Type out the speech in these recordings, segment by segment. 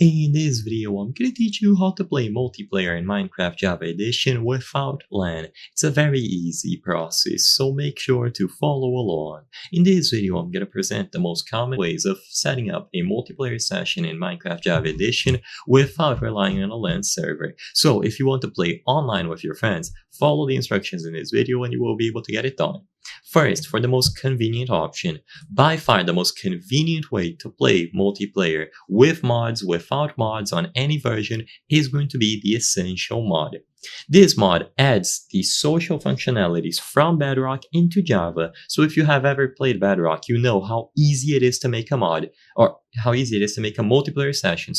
In this video, I'm gonna teach you how to play multiplayer in Minecraft Java Edition without LAN. It's a very easy process, so make sure to follow along. In this video, I'm gonna present the most common ways of setting up a multiplayer session in Minecraft Java Edition without relying on a LAN server. So if you want to play online with your friends, follow the instructions in this video and you will be able to get it done. First, for the most convenient option, by far the most convenient way to play multiplayer with mods, without mods on any version is going to be the Essential mod. This mod adds the social functionalities from Bedrock into Java, so if you have ever played Bedrock, you know how easy it is to make a mod, or how easy it is to make a multiplayer session,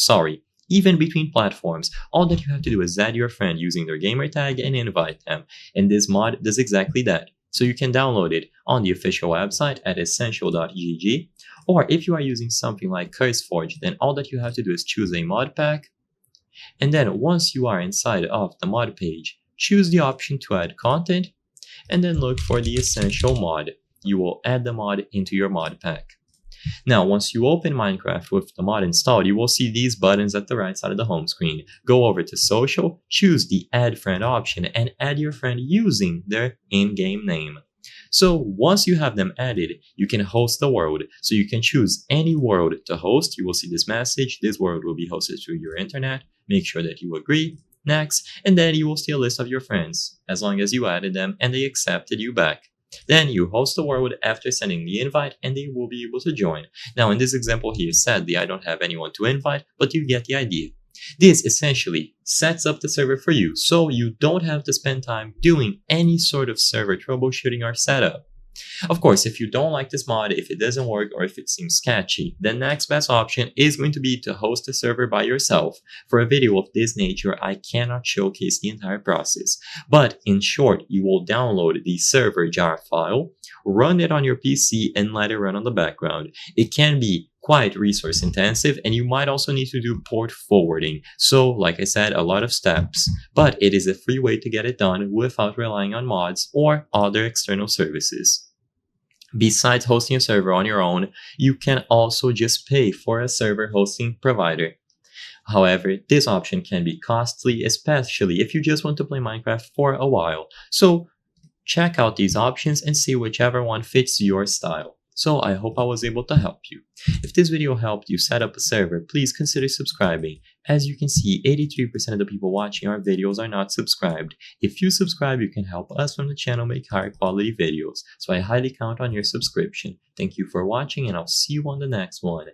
even between platforms. All that you have to do is add your friend using their gamertag and invite them, and this mod does exactly that. So you can download it on the official website at essential.gg, or if you are using something like CurseForge, then all that you have to do is choose a mod pack, and then once you are inside of the mod page, choose the option to add content, and then look for the Essential mod. You will add the mod into your mod pack. Now, once you open Minecraft with the mod installed, you will see these buttons at the right side of the home screen. Go over to Social, choose the Add Friend option, and add your friend using their in-game name. So once you have them added, you can host the world. So you can choose any world to host. You will see this message. This world will be hosted through your internet. Make sure that you agree. Next, and then you will see a list of your friends, as long as you added them and they accepted you back. Then you host the world after sending the invite and they will be able to join. Now in this example here, sadly I don't have anyone to invite, but you get the idea. This essentially sets up the server for you, so you don't have to spend time doing any sort of server troubleshooting or setup. Of course, if you don't like this mod, if it doesn't work, or if it seems sketchy, the next best option is going to be to host a server by yourself. For a video of this nature, I cannot showcase the entire process. But in short, you will download the server jar file, run it on your PC, and let it run on the background. It can be quite resource intensive, and you might also need to do port forwarding. So, like I said, a lot of steps. But it is a free way to get it done without relying on mods or other external services. Besides hosting a server on your own, you can also just pay for a server hosting provider. However, this option can be costly, especially if you just want to play Minecraft for a while. So check out these options and see whichever one fits your style. So I hope I was able to help you. If this video helped you set up a server, please consider subscribing. As you can see, 83% of the people watching our videos are not subscribed. If you subscribe, you can help us from the channel make higher quality videos. So I highly count on your subscription. Thank you for watching, and I'll see you on the next one.